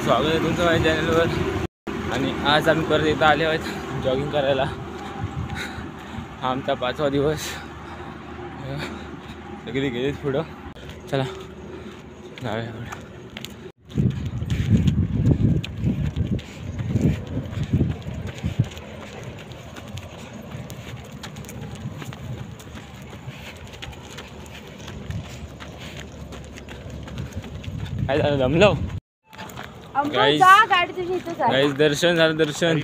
स्वागत आहे तुमचं माझ्या चॅनलवर। आणि आज आम्ही परत इथं आले आहोत जॉगिंग करायला। हा आमचा 5वा दिवस। सगळी गेलीत पुढं, चला जाऊया पुढं। काय झालं, दमलो गाईस? गाईस दर्शन झालं, दर्शन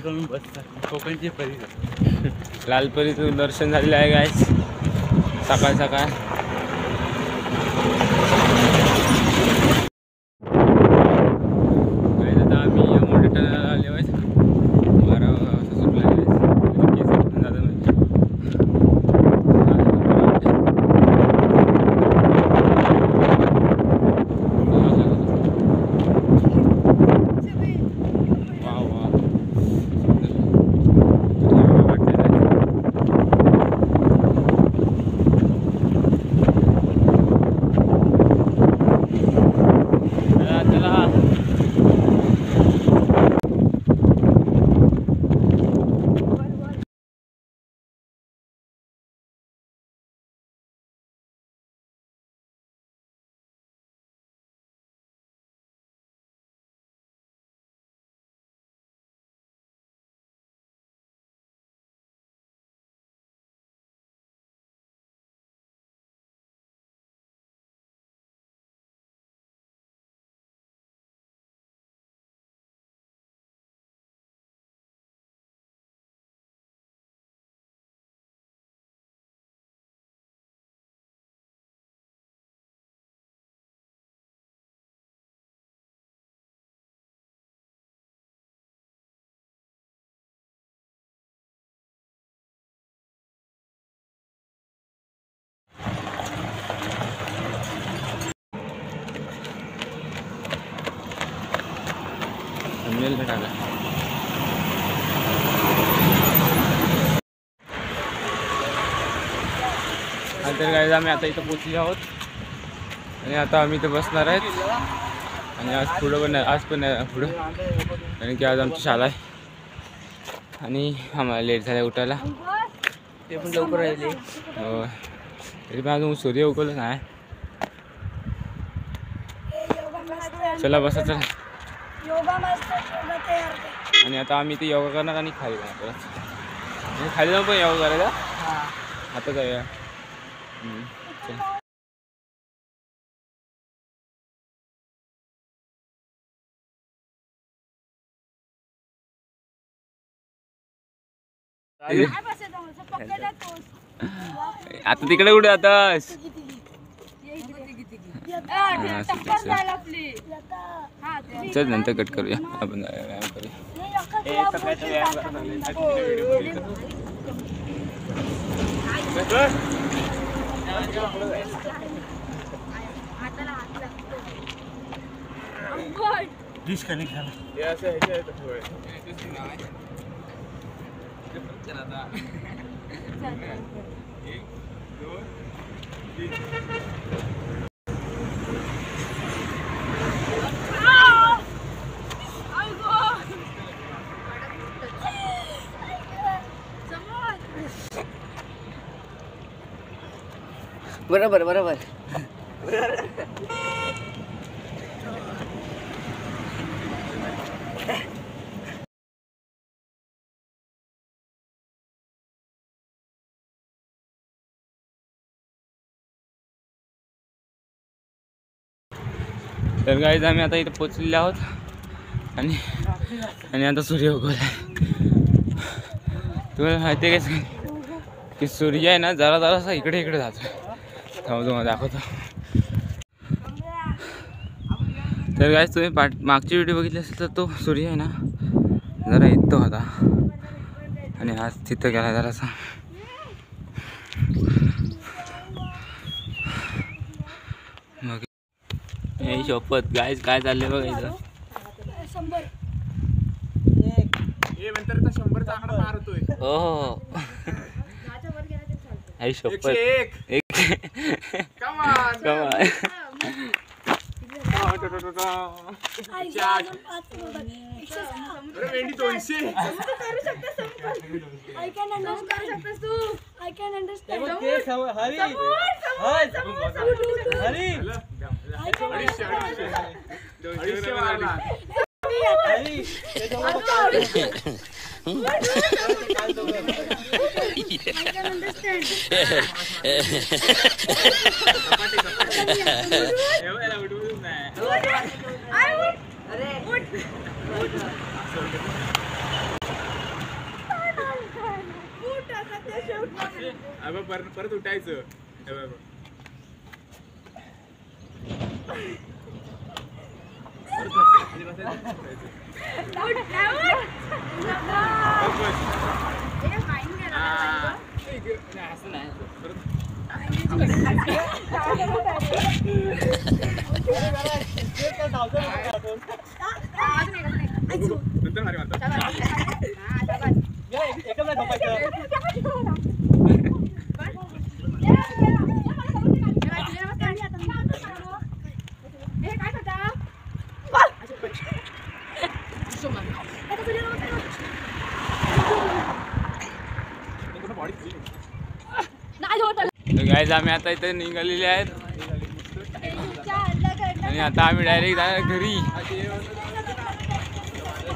कोकणची परी लालपरीचं दर्शन झालेलं आहे गाईस सकाळ सकाळ। गाईस आता आम्ही या मोठ्या टनाला आले आहोत। 12 वाजता सुटला गाईस, केस उठून जातं म्हणजे। तर गाईज आम्ही आता इथं पोचले आहोत आणि आता आम्ही इथं बसणार आहेत। आणि आज पुढं पण आज पण पुढं, कारण की आज आमची शाळा आहे आणि आम्हाला लेट झालं उठायला। ते पण लवकर राहिले हो, तरी पण अजून सूर्य उगवलं नाही। चला बसा चला। आणि आता आम्ही इथे योगा करणार आणि खाली जाणार परत। खाली जाऊन पण योगा करायचा आता जाऊया। आता तिकडे कुठे आतास? चल नंतर कट करूया, आपण व्यायाम करूया। बरोबर बरोबर। तर गाईज आम्ही आता इथे पोचलेले आहोत आणि आता सूर्य उगवला आहे। तुम्हाला माहिती आहे का की सूर्य आहे ना जरा जरासा इकडे इकडे जातो। तुम्हाला दाखवतो। तर गाईज तुम्ही मागची व्हिडिओ बघितली असेल तर तो सूर्य आहे ना जरा इथं होता आणि आज तिथं गेला जरासा। मग हे शपथ गाईज काय चाललंय बघा इथं। 100चा आकडा पार होतोय। हो आई शपथ 101 कमान कमान। परत उठायचं. गाइस आम्ही आता इथे निघालेले आहेत आणि आता आम्ही डायरेक्ट जाणार घरी.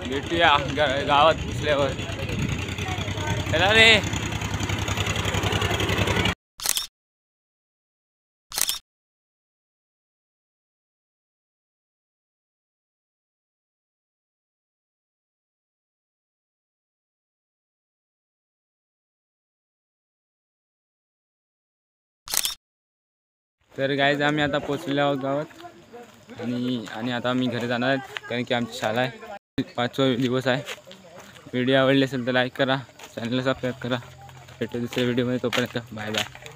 भेटूया गावात पोचल्यावर. चला रे. तर गाईज आम्ही आता पोचलेलो आहोत गावात आणि आता आम्ही घरी जाणार आहेत कारण की आमची शाळा आहे. 5वा दिवस आहे. व्हिडिओ आवडले असेल तर लाईक करा, चॅनलला सबस्क्राईब करा. भेटू दुसऱ्या व्हिडिओमध्ये. तोपर्यंत बाय बाय.